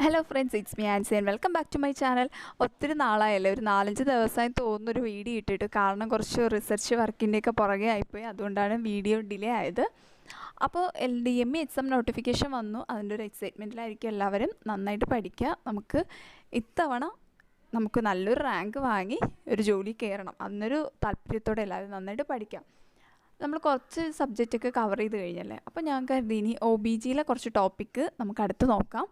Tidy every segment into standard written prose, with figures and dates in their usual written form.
Hello friends, it's me Ancy and welcome back to my channel. ഒത്തിരി നാളായല്ലേ, ഒരു 4-5 ദിവസമായി തോന്നുന്നൊരു വീഡിയോ ഇട്ടിട്ട്. കാരണം കുറച്ച് റിസർച്ച് വർക്കിൻ്റെയൊക്കെ പുറകെ ആയിപ്പോയി, അതുകൊണ്ടാണ് വീഡിയോ ഡിലേ ആയത്. അപ്പോൾ DME എക്സാം നോട്ടിഫിക്കേഷൻ വന്നു, അതിൻ്റെ ഒരു എക്സൈറ്റ്മെൻറ്റിലായിരിക്കും എല്ലാവരും. നന്നായിട്ട് പഠിക്കുക. ഇത്തവണ നമുക്ക് നല്ലൊരു റാങ്ക് വാങ്ങി ഒരു ജോലി കയറണം, അന്നൊരു താല്പര്യത്തോടെ എല്ലാവരും നന്നായിട്ട് പഠിക്കാം. നമ്മൾ കുറച്ച് സബ്ജക്റ്റൊക്കെ കവർ ചെയ്ത് കഴിഞ്ഞല്ലേ, അപ്പോൾ ഞാൻ കരുതി ഇനി OBGയിലെ കുറച്ച് ടോപ്പിക്ക് നമുക്ക് അടുത്ത് നോക്കാം.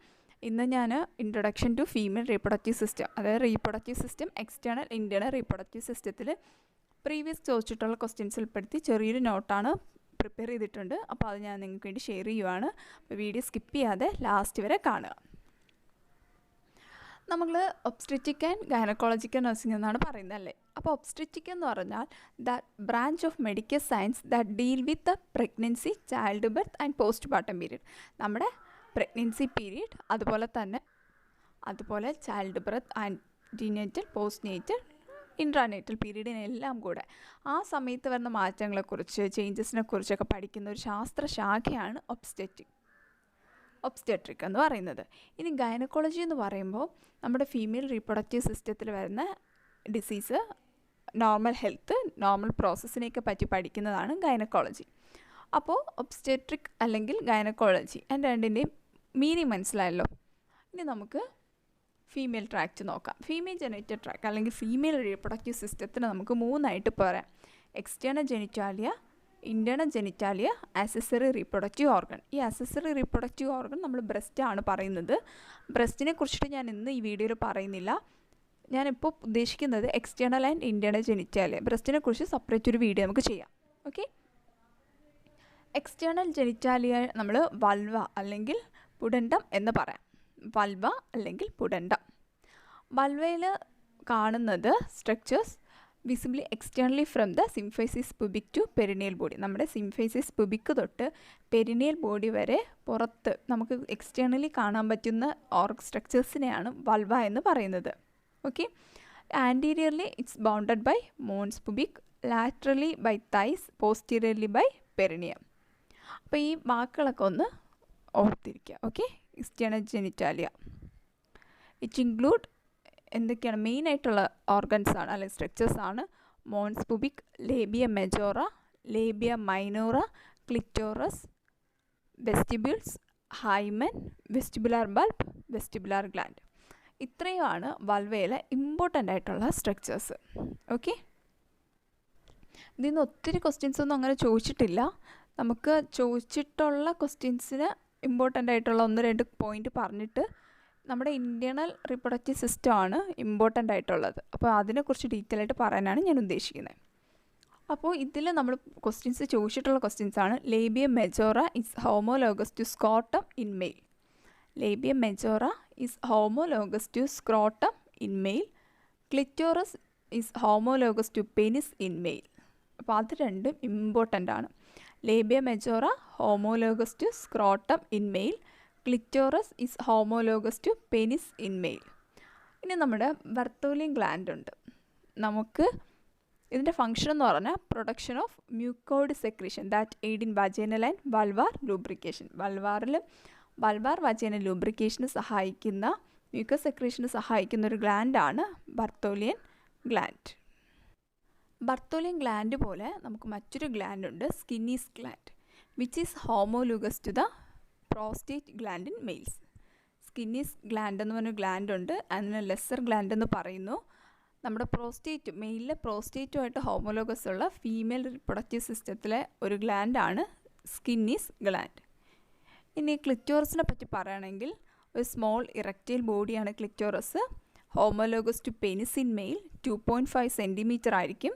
ഇന്ന് ഞാൻ introduction to female reproductive system, അതായത് reproductive system, external internal reproductive സിസ്റ്റത്തിൽ പ്രീവിയസ് ചോദിച്ചിട്ടുള്ള ക്വസ്റ്റ്യൻസ് ഉൾപ്പെടുത്തി ചെറിയൊരു നോട്ടാണ് പ്രിപ്പയർ ചെയ്തിട്ടുണ്ട്. അപ്പോൾ അത് ഞാൻ നിങ്ങൾക്ക് വേണ്ടി ഷെയർ ചെയ്യുവാണ്. അപ്പോൾ വീഡിയോ സ്കിപ്പ് ചെയ്യാതെ ലാസ്റ്റ് വരെ കാണുക. നമ്മൾ ഒബ്സ്ട്രിറ്റിക് ആൻഡ് ഗൈനക്കോളജിക്കൽ നഴ്സിംഗ് എന്നാണ് പറയുന്നത് അല്ലേ. അപ്പോൾ ഒബ്സ്ട്രിറ്റിക് എന്ന് പറഞ്ഞാൽ branch of medical science that deal with the pregnancy, childbirth and postpartum period. നമ്മുടെ പ്രഗ്നൻസി പീരീഡ്, അതുപോലെ childbirth, antenatal, postnatal, intranatal പീരീഡിനെല്ലാം കൂടെ ആ സമയത്ത് വരുന്ന മാറ്റങ്ങളെക്കുറിച്ച്, ചേഞ്ചസിനെ കുറിച്ചൊക്കെ പഠിക്കുന്ന ഒരു ശാസ്ത്രശാഖയാണ് ഒബ്സ്റ്റെട്രിക് എന്ന് പറയുന്നത്. ഇനി ഗൈനക്കോളജി എന്ന് പറയുമ്പോൾ നമ്മുടെ ഫീമെയിൽ റീപ്രൊഡക്റ്റീവ് സിസ്റ്റത്തിൽ വരുന്ന ഡിസീസ്, നോർമൽ ഹെൽത്ത്, നോർമൽ പ്രോസസ്സിനെയൊക്കെ പറ്റി പഠിക്കുന്നതാണ് ഗൈനക്കോളജി. അപ്പോൾ ഒബ്സ്റ്റെട്രിക് അല്ലെങ്കിൽ ഗൈനക്കോളജി എൻ്റെ രണ്ടിൻ്റെയും മീനിങ് മനസ്സിലായല്ലോ. ഇനി നമുക്ക് ഫീമെയിൽ ട്രാക്റ്റ് നോക്കാം. ഫീമെയിൽ ജെനിറ്റൽ ട്രാക്ട് അല്ലെങ്കിൽ ഫീമെയിൽ റീപ്രൊഡക്റ്റീവ് സിസ്റ്റത്തിന് നമുക്ക് 3ആയിട്ട് പറയാം: external genitalia, internal genitalia, accessory reproductive organ. ഈ ആക്സസറി റീപ്രൊഡക്റ്റീവ് ഓർഗൻ നമ്മൾ ബ്രസ്റ്റാണ് പറയുന്നത്. ബ്രസ്റ്റിനെ കുറിച്ചിട്ട് ഞാൻ ഇന്ന് ഈ വീഡിയോയിൽ പറയുന്നില്ല. ഞാനിപ്പോൾ ഉദ്ദേശിക്കുന്നത് എക്സ്റ്റേണൽ ആൻഡ് ഇൻറ്റേർണൽ ജെനിറ്റാലിയ. ബ്രസ്റ്റിനെ കുറിച്ച് സെപ്പറേറ്റ് ഒരു വീഡിയോ നമുക്ക് ചെയ്യാം. ഓക്കെ. എക്സ്റ്റേണൽ ജെനിറ്റാലിയ നമ്മൾ വൾവ അല്ലെങ്കിൽ പുഡണ്ടം എന്ന് പറയാം. വൾവ അല്ലെങ്കിൽ പുഡണ്ടം. വൾവയിൽ കാണുന്നത് structures visibly externally from the symphysis pubic to perineal body. നമ്മുടെ സിംഫൈസിസ് പുബിക് തൊട്ട് പെരിനിയൽ ബോഡി വരെ പുറത്ത് നമുക്ക് എക്സ്റ്റേണലി കാണാൻ പറ്റുന്ന സ്ട്രക്ചേഴ്സിനെയാണ് വൾവ എന്ന് പറയുന്നത്. Okay. Anteriorly it's bounded by mons pubic, laterally by thighs, posteriorly by perineum. അപ്പോൾ ഈ വാക്കുകളൊക്കെ ഒന്ന് ഓർത്തിരിക്കുക. Okay. External genitalia it include എന്തൊക്കെയാണ് മെയിനായിട്ടുള്ള ഓർഗൻസാണ് അല്ലെങ്കിൽ സ്ട്രക്ചേഴ്സാണ്: mons pubic, labia majora, labia minora, clitoris, vestibules, hymen, vestibular bulb, vestibular gland. ഇത്രയുമാണ് വൾവയിലെ ഇമ്പോർട്ടൻ്റ് ആയിട്ടുള്ള സ്ട്രക്ചേഴ്സ്. ഓക്കെ. ഇതിൽ നിന്ന് ഒത്തിരി ക്വസ്റ്റ്യൻസ് ഒന്നും അങ്ങനെ ചോദിച്ചിട്ടില്ല. നമുക്ക് ചോദിച്ചിട്ടുള്ള ക്വസ്റ്റ്യൻസിന് ഇമ്പോർട്ടൻ്റ് ആയിട്ടുള്ള 1-2 പോയിൻ്റ് പറഞ്ഞിട്ട് നമ്മുടെ ഇൻറ്റേർണൽ റീപ്രൊഡക്റ്റീവ് സിസ്റ്റമാണ് ഇമ്പോർട്ടൻ്റ് ആയിട്ടുള്ളത്. അപ്പോൾ അതിനെക്കുറിച്ച് ഡീറ്റെയിൽ ആയിട്ട് പറയാനാണ് ഞാൻ ഉദ്ദേശിക്കുന്നത്. അപ്പോൾ ഇതിൽ നമ്മൾ ക്വസ്റ്റ്യൻസ് ചോദിച്ചിട്ടുള്ള ക്വസ്റ്റ്യൻസാണ്: labia majora is homologous to scrotum in male. Labia majora is homologous to scrotum in male. Clitoris is homologous to penis in male. അപ്പോൾ അത് രണ്ടും ഇമ്പോർട്ടൻ്റ് ആണ്. Labia majora homologous to scrotum in male, clitoris is homologous to penis in male. ഇനി നമ്മുടെ ബർത്തോലിയൻ gland ഉണ്ട്. നമുക്ക് ഇതിൻ്റെ function എന്ന് പറഞ്ഞാൽ production of mucoid secretion that aid in vaginal and vulvar lubrication. Vulvar vaginal ലൂബ്രിക്കേഷന് സഹായിക്കുന്ന, മ്യൂക്കസ് സെക്രീഷന് സഹായിക്കുന്ന ഒരു ഗ്ലാൻഡാണ് ബർത്തോലിയൻ ഗ്ലാൻഡ്. ബർത്തോലിയൻ ഗ്ലാൻഡ് പോലെ നമുക്ക് മറ്റൊരു ഗ്ലാൻഡ് ഉണ്ട്, Skene's gland, which is homologous to the prostate gland in males. Skene's gland എന്ന് പറഞ്ഞൊരു ഗ്ലാൻഡ് ഉണ്ട്, അതിന് ലെസ്സർ ഗ്ലാൻഡ് എന്ന് പറയുന്നു. നമ്മുടെ മെയിലിലെ പ്രോസ്റ്റേറ്റുമായിട്ട് ഹോമോലോഗസ് ഉള്ള ഫീമെയിൽ റിപ്രൊഡക്റ്റീവ് സിസ്റ്റത്തിലെ ഒരു ഗ്ലാൻഡാണ് സ്കിന്നീസ് ഗ്ലാൻഡ്. ഇനി ക്ലിറ്റോറസിനെ പറ്റി പറയുകയാണെങ്കിൽ ഒരു സ്മോൾ ഇറക്റ്റൈൽ ബോഡിയാണ് clitoris. Homologous to penis in male 2.5 centimetre ആയിരിക്കും.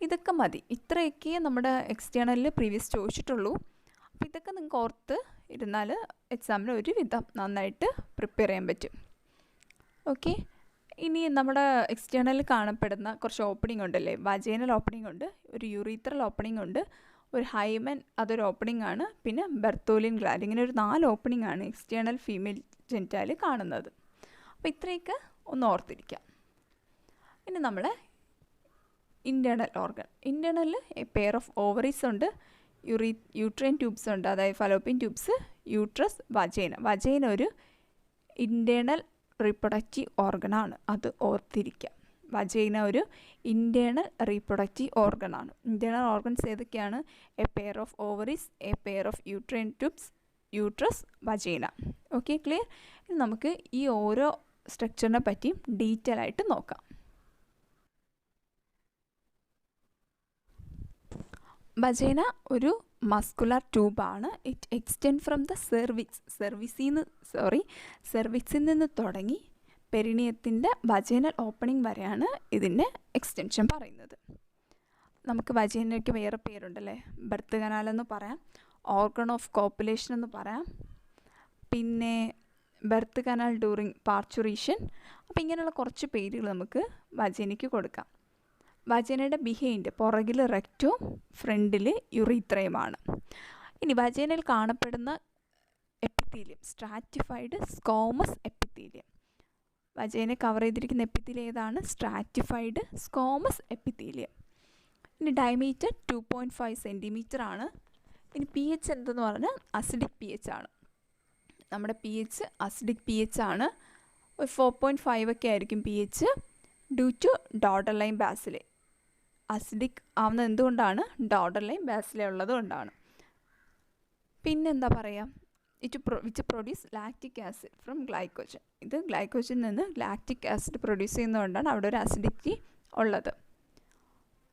ഇതൊക്കെ മതി. ഇത്രയൊക്കെ നമ്മുടെ എക്സ്റ്റേണലിൽ പ്രീവിയസ് ചോദിച്ചിട്ടുള്ളൂ. അപ്പോൾ ഇതൊക്കെ നിങ്ങൾക്ക് ഓർത്ത് ഇരുന്നാൽ എക്സാമിന് ഒരുവിധം നന്നായിട്ട് പ്രിപ്പയർ ചെയ്യാൻ പറ്റും. ഓക്കെ. ഇനി നമ്മുടെ എക്സ്റ്റേണലിൽ കാണപ്പെടുന്ന കുറച്ച് ഓപ്പണിംഗ് ഉണ്ടല്ലേ. വജൈനൽ ഓപ്പണിംഗ് ഉണ്ട്, ഒരു യൂറീത്രൽ ഓപ്പണിംഗ് ഉണ്ട്, ഒരു ഹൈമൻ അതൊരു ഓപ്പണിംഗ് ആണ്, പിന്നെ ബർത്തോലിയൻ ഗ്ലാൻഡ്. ഇങ്ങനെ ഒരു 4 ഓപ്പണിംഗ് ആണ് എക്സ്റ്റേണൽ ഫീമെയിൽ ജെനിറ്റാലിൽ കാണുന്നത്. അപ്പോൾ ഇത്രയൊക്കെ ഒന്ന് ഓർത്തിരിക്കാം. ഇനി നമ്മൾ ഇൻറ്റേർണൽ ഓർഗൻ. ഇൻറ്റേർണലിൽ പെയർ ഓഫ് ഓവറീസ് ഉണ്ട്, യൂട്രൈൻ ട്യൂബ്സ് ഉണ്ട്, അതായത് ഫലോപ്പിയൻ ട്യൂബ്സ്, യൂട്രസ്, വജൈന ഒരു ഇൻറ്റേർണൽ റീപ്രൊഡക്റ്റീവ് ഓർഗനാണ്, അത് ഓർത്തിരിക്കുക. വജൈന ഒരു ഇൻറ്റേർണൽ റീപ്രൊഡക്റ്റീവ് ഓർഗനാണ്. ഇൻറ്റേർണൽ ഓർഗൻസ് ഏതൊക്കെയാണ്? A pair of ovaries, a pair of uterine tubes, uterus, vagina. Okay, clear? ഇനി നമുക്ക് ഈ ഓരോ സ്ട്രക്ചറിനെ പറ്റിയും ഡീറ്റെയിൽ ആയിട്ട് നോക്കാം. വജൈന ഒരു മസ്കുലർ ട്യൂബാണ്. ഇറ്റ് എക്സ്റ്റെൻഡ് ഫ്രം ദ സെർവിക്സിൽ നിന്ന് തുടങ്ങി പെരിണിയത്തിൻ്റെ വജൈനൽ ഓപ്പണിംഗ് വരെയാണ് ഇതിൻ്റെ എക്സ്റ്റൻഷൻ പറയുന്നത്. നമുക്ക് വജൈനയ്ക്ക് വേറെ പേരുണ്ടല്ലേ, ബർത്ത് കനാൽ എന്ന് പറയാം, ഓർഗൺ ഓഫ് കോപ്പുലേഷൻ എന്ന് പറയാം, പിന്നെ ബർത്ത് കനാൽ ഡ്യൂറിങ് പാർച്ചുറേഷൻ. അപ്പോൾ ഇങ്ങനെയുള്ള കുറച്ച് പേരുകൾ നമുക്ക് വജൈനയ്ക്ക് കൊടുക്കാം. വജൈനയുടെ ബിഹൈൻഡ് പുറകിൽ റെക്റ്റും ഫ്രണ്ടിൽ യുറീത്രയുമാണ്. ഇനി വജൈനയിൽ കാണപ്പെടുന്ന എപ്പിത്തീലിയം സ്ട്രാറ്റിഫൈഡ് സ്കോമസ് എപ്പിത്തീലിയം. വജൈനെ കവർ ചെയ്തിരിക്കുന്ന എപ്പിത്തീലിയം ഏതാണ്? Stratified squamous epithelium. ഇനി ഡയമീറ്റർ 2.5 സെൻറ്റിമീറ്റർ ആണ്. ഇനി പി എച്ച് എന്തെന്ന് പറഞ്ഞാൽ അസിഡിക് പി എച്ച് ആണ്. നമ്മുടെ P H acidic P H ആണ്. ഒരു 4.5 ഒക്കെ ആയിരിക്കും P H, due to Doderlein bacilli. Acidic ആവുന്നത് എന്തുകൊണ്ടാണ്? ഡോട്ടർ ലൈൻ ബാസിലെ ഉള്ളത് കൊണ്ടാണ്. പിന്നെന്താ പറയുക, which produce lactic acid from glycogen. ഇത് ഗ്ലൈക്കോജനിൽ നിന്ന് ലാക്റ്റിക് ആസിഡ് പ്രൊഡ്യൂസ് ചെയ്യുന്നതുകൊണ്ടാണ് അവിടെ ഒരു അസിഡിറ്റി ഉള്ളത്.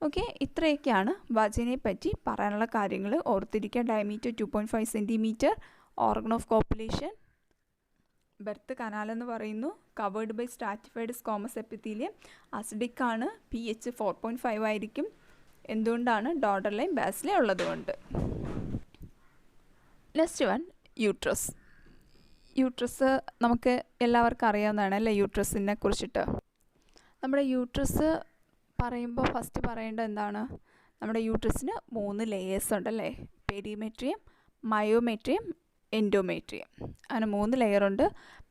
ഓക്കെ, ഇത്രയൊക്കെയാണ് വജൈനയെ പറ്റി പറയാനുള്ള കാര്യങ്ങൾ. ഓർത്തിരിക്കുക, diameter 2.5 centimetre, organ of copulation, birth canal എന്ന് പറയുന്നു, covered by stratified squamous epithelium, acidic ആണ്, പി എച്ച് 4.5 ആയിരിക്കും. എന്തുകൊണ്ടാണ്? ഡോട്ടർ ലൈൻ ബാസിലെ ഉള്ളതുകൊണ്ട്. Next one, uterus. യൂട്രസ് നമുക്ക് എല്ലാവർക്കും അറിയാവുന്നതാണ് അല്ലേ, യൂട്രസിനെ കുറിച്ചിട്ട്. നമ്മുടെ യൂട്രസ് പറയുമ്പോൾ ഫസ്റ്റ് പറയേണ്ടത് എന്താണ്? നമ്മുടെ യൂട്രസിന് 3 ലെയേഴ്സ് ഉണ്ടല്ലേ, പെരിമെട്രിയം, മയോമെട്രിയം, എൻഡോമെട്രിയം. അങ്ങനെ 3 ലെയറുണ്ട്.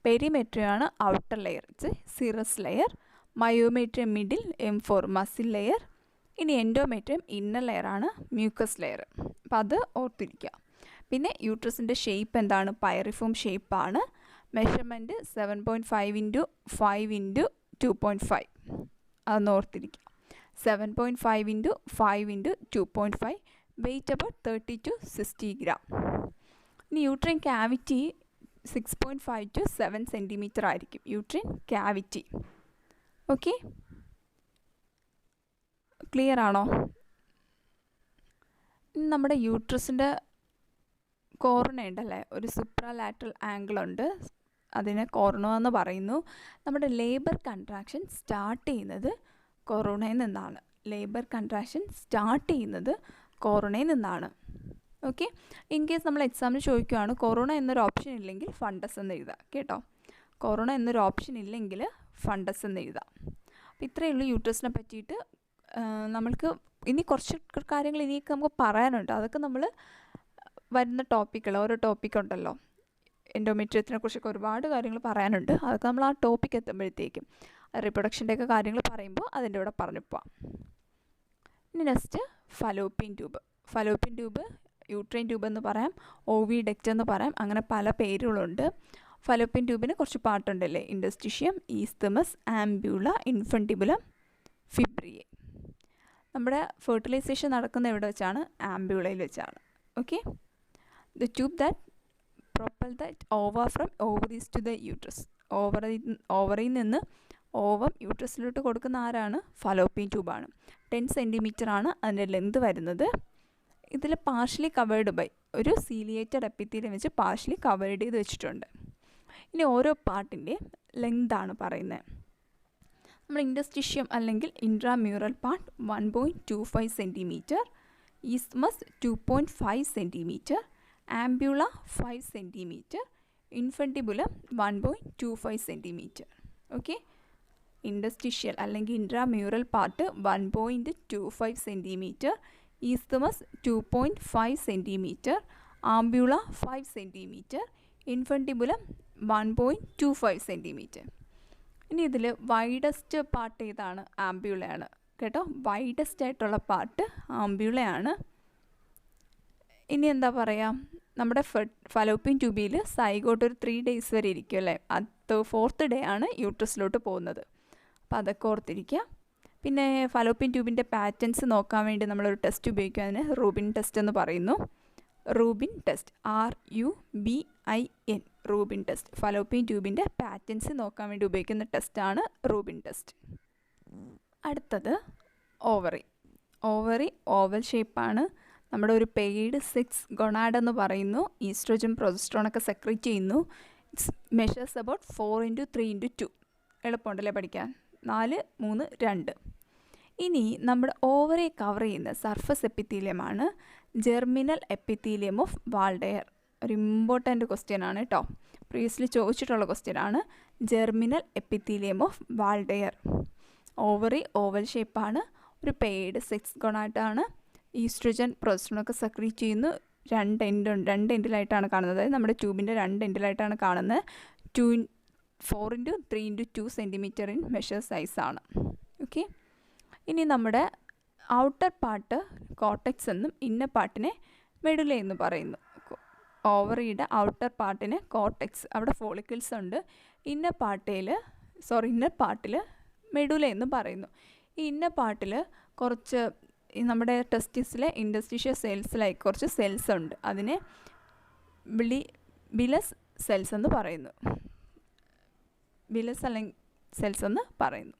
പെരിമെട്രിയം ആണ് outer layer, it's cirrus layer. Myometrium middle, M4 muscle layer. ഇനി എൻഡോമെട്രിയം ഇന്നർ ലെയർ ആണ്, മ്യൂക്കസ് ലെയർ. അപ്പോൾ അത് ഓർത്തിരിക്കുക. പിന്നെ യൂട്രസിൻ്റെ ഷേപ്പ് എന്താണ്? പൈറിഫോം ഷേപ്പാണ്. മെഷർമെൻറ്റ് 7.5 × 5 × 2.5. അതൊന്ന് ഓർത്തിരിക്കുക. 7.5 × 5 × 2.5. Weight about 30 to 60 gram. ഇനി യൂട്രൈൻ ക്യാവിറ്റി 6.5 to 7 സെൻറ്റിമീറ്റർ ആയിരിക്കും, യൂട്രൈൻ ക്യാവിറ്റി. ഓക്കെ, ക്ലിയർ ആണോ? നമ്മുടെ യൂട്രസിൻ്റെ കോർണ ഉണ്ടല്ലേ, ഒരു സുപ്രാലാറ്ററൽ ആംഗിൾ ഉണ്ട്, അതിനെ കോർണ എന്ന് പറയുന്നു. നമ്മുടെ ലേബർ കൺട്രാക്ഷൻ സ്റ്റാർട്ട് ചെയ്യുന്നത് കൊറോണയിൽ നിന്നാണ്. ലേബർ കൺട്രാക്ഷൻ സ്റ്റാർട്ട് ചെയ്യുന്നത് കൊറോണയിൽ നിന്നാണ്. ഓക്കെ, ഇൻ കേസ് നമ്മൾ എക്സാമിന് ചോദിക്കുകയാണ് കൊറോണ എന്നൊരു ഓപ്ഷൻ ഇല്ലെങ്കിൽ ഫണ്ടസ് എന്ന് എഴുതാം കേട്ടോ. കൊറോണ എന്നൊരു ഓപ്ഷൻ ഇല്ലെങ്കിൽ ഫണ്ടസ് എന്ന് എഴുതാം. അപ്പോൾ ഇത്രയേ ഉള്ളൂ യൂട്രസിനെ പറ്റിയിട്ട്. നമ്മൾക്ക് ഇനി കുറച്ച് കാര്യങ്ങൾ ഇനിയൊക്കെ നമുക്ക് പറയാനുണ്ട്. അതൊക്കെ നമ്മൾ വരുന്ന ടോപ്പിക്കുകൾ, ഓരോ ടോപ്പിക്കുണ്ടല്ലോ, എൻഡോമെട്രിയത്തിനെ കുറിച്ചൊക്കെ ഒരുപാട് കാര്യങ്ങൾ പറയാനുണ്ട്. അതൊക്കെ നമ്മൾ ആ ടോപ്പിക്ക് എത്തുമ്പോഴത്തേക്കും റീപ്രൊഡക്ഷൻ്റെയൊക്കെ കാര്യങ്ങൾ പറയുമ്പോൾ അതിൻ്റെ കൂടെ പറഞ്ഞു പോവാം. ഇനി next Fallopian tube. Fallopian tube uterine tube എന്ന് പറയാം, ഓവിഡക്റ്റ് എന്ന് പറയാം, അങ്ങനെ പല പേരുകളുണ്ട്. ഫലോപ്പിയൻ ട്യൂബിന് കുറച്ച് പാർട്ടുണ്ടല്ലേ, ഇൻഡസ്റ്റിഷ്യം, ഈസ്തമസ്, ആംബ്യൂള, ഇൻഫണ്ടിബുലം, ഫിബ്രിയെ. നമ്മുടെ ഫെർട്ടിലൈസേഷൻ നടക്കുന്ന എവിടെ വെച്ചാണ്? ആംബ്യൂളയിൽ വെച്ചാണ്. Okay, the tube that propel that over from ovaries to the uterus. ഓവറിൽ നിന്ന് ഓവം യൂട്രസിലോട്ട് കൊടുക്കുന്ന ആരാണ്? ഫലോപ്പിയൻ ട്യൂബാണ്. 10 സെൻറ്റിമീറ്റർ ആണ് അതിൻ്റെ ലെങ്ത് വരുന്നത്. ഇതിൽ പാർഷ്യലി കവേർഡ് ബൈ ഒരു സീലിയേറ്റഡ് എപ്പിത്തീലിയം വെച്ച് പാർഷ്യലി കവേർഡ് ചെയ്ത് വെച്ചിട്ടുണ്ട്. ഇനി ഓരോ പാർട്ടിൻ്റെ ലെങ്താണ് പറയുന്നത്. നമ്മൾ ഇൻഡസ്റ്റിഷ്യം അല്ലെങ്കിൽ intramural part 1.25 centimetre, isthmus 2.5 centimetre, ampulla 5 centimetre, infundibulum 1.25 centimetre. Okay, interstitial അല്ലെങ്കിൽ intramural part 1.25 centimetre, isthmus 2.5 centimetre, ampulla 5 centimetre, infundibulum 1.25 centimetre. ഇനി ഇതിൽ വൈഡസ്റ്റ് പാർട്ട് ഏതാണ്? ആംബ്യൂളയാണ് കേട്ടോ. വൈഡസ്റ്റ് ആയിട്ടുള്ള പാർട്ട് ആംബ്യൂളയാണ്. ഇനി എന്താ പറയുക, നമ്മുടെ ഫലോപ്പിയൻ ട്യൂബിൽ സൈഗോട്ട് ഒരു 3 days വരെ ഇരിക്കും അല്ലേ. അത് 4th day ആണ് യൂട്രസിലോട്ട് പോകുന്നത്. അപ്പോൾ അതൊക്കെ ഓർത്തിരിക്കുക. പിന്നെ ഫലോപ്പിയൻ ട്യൂബിൻ്റെ പാറ്റേൺസ് നോക്കാൻ വേണ്ടി നമ്മളൊരു ടെസ്റ്റ് ഉപയോഗിക്കും. അതിന് റൂബിൻ ടെസ്റ്റ് എന്ന് പറയുന്നു. Rubin test, RUBIN, Rubin test. Fallopian ട്യൂബിൻ്റെ പാറ്റേൺസ് നോക്കാൻ വേണ്ടി ഉപയോഗിക്കുന്ന ടെസ്റ്റാണ് റൂബിൻ ടെസ്റ്റ്. അടുത്തത് ഓവറി. ഓവറി ഓവൽ ഷേപ്പാണ്. നമ്മുടെ ഒരു പെയ്ഡ് 6 ഗൊണാഡ് എന്ന് പറയുന്നു. ഈസ്ട്രോജൻ പ്രൊജസ്ട്രോണൊക്കെ സെക്രീറ്റ് ചെയ്യുന്നു. It's measures about 4x3x2. എളുപ്പമുണ്ടല്ലേ പഠിക്കാൻ. 4, 3, 2. ഇനി നമ്മുടെ ഓവറെ കവർ ചെയ്യുന്ന സർഫസ് എപ്പിത്തീലിയമാണ് ജെർമിനൽ എപ്പിത്തീലിയം ഓഫ് വാൾഡെയർ. ഒരു ഇമ്പോർട്ടൻ്റ് ക്വസ്റ്റ്യൻ ആണ് കേട്ടോ. പ്രീവിയസ്ലി ചോദിച്ചിട്ടുള്ള ക്വസ്റ്റ്യൻ ആണ്. Germinal epithelium of Waldeyer. Ovary oval ഷേപ്പാണ്. ഒരു പെയ്ഡ് 6 ഗൊണാഡാണ്. ഈസ്ട്രോജൻ പ്രൊജസ്ട്രോണൊക്കെ സെക്രീറ്റ് ചെയ്യുന്നു. 2 എൻഡിലായിട്ടാണ് കാണുന്നത്. അതായത് നമ്മുടെ ട്യൂബിൻ്റെ 2 എൻഡിലായിട്ടാണ് കാണുന്നത്. 4x3x2 cm ഇൻ മെഷർ സൈസാണ്. ഓക്കെ. ഇനി നമ്മുടെ ഔട്ടർ പാർട്ട് കോർട്ടെക്സ് എന്നും ഇന്നർ പാർട്ടിനെ മെഡുല എന്ന് പറയുന്നു. ഓവറിയുടെ ഔട്ടർ പാർട്ടിന് കോർട്ടെക്സ്, അവിടെ ഫോളിക്കിൾസ് ഉണ്ട്. ഇന്നർ പാർട്ടിൽ മെഡുല എന്ന് പറയുന്നു. ഈ ഇന്നർ പാർട്ടിൽ കുറച്ച് നമ്മുടെ ടെസ്റ്റിസിലെ ഇൻഡസ്ട്രീഷ്യൽ സെൽസിലായി കുറച്ച് സെൽസ് ഉണ്ട്. അതിനെ ബിലസ് സെൽസ് എന്ന് പറയുന്നു. ബിലസ് അല്ലെങ്കിൽ സെൽസ് എന്ന് പറയുന്നു.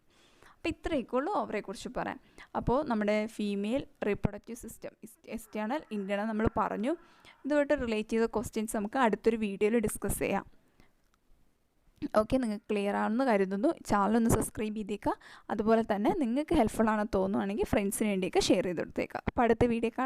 അപ്പോൾ ഇത്രയൊക്കെ ഉള്ളൂ ഓവറെക്കുറിച്ച് പറയാം. അപ്പോൾ നമ്മുടെ female reproductive system external internal നമ്മൾ പറഞ്ഞു. ഇതുമായിട്ട് റിലേറ്റ് ചെയ്ത ക്വസ്റ്റ്യൻസ് നമുക്ക് അടുത്തൊരു വീഡിയോയിൽ ഡിസ്കസ് ചെയ്യാം. ഓക്കെ, നിങ്ങൾക്ക് ക്ലിയർ ആണെന്ന് കരുതുന്നു. ചാനലൊന്ന് സബ്സ്ക്രൈബ് ചെയ്തേക്കുക. അതുപോലെ തന്നെ നിങ്ങൾക്ക് ഹെൽപ്ഫുൾ ആണെന്ന് തോന്നുകയാണെങ്കിൽ ഫ്രണ്ട്സിന് വേണ്ടിയൊക്കെ ഷെയർ ചെയ്ത് കൊടുത്തേക്കുക. അപ്പോൾ അടുത്ത വീഡിയോ കാണാം.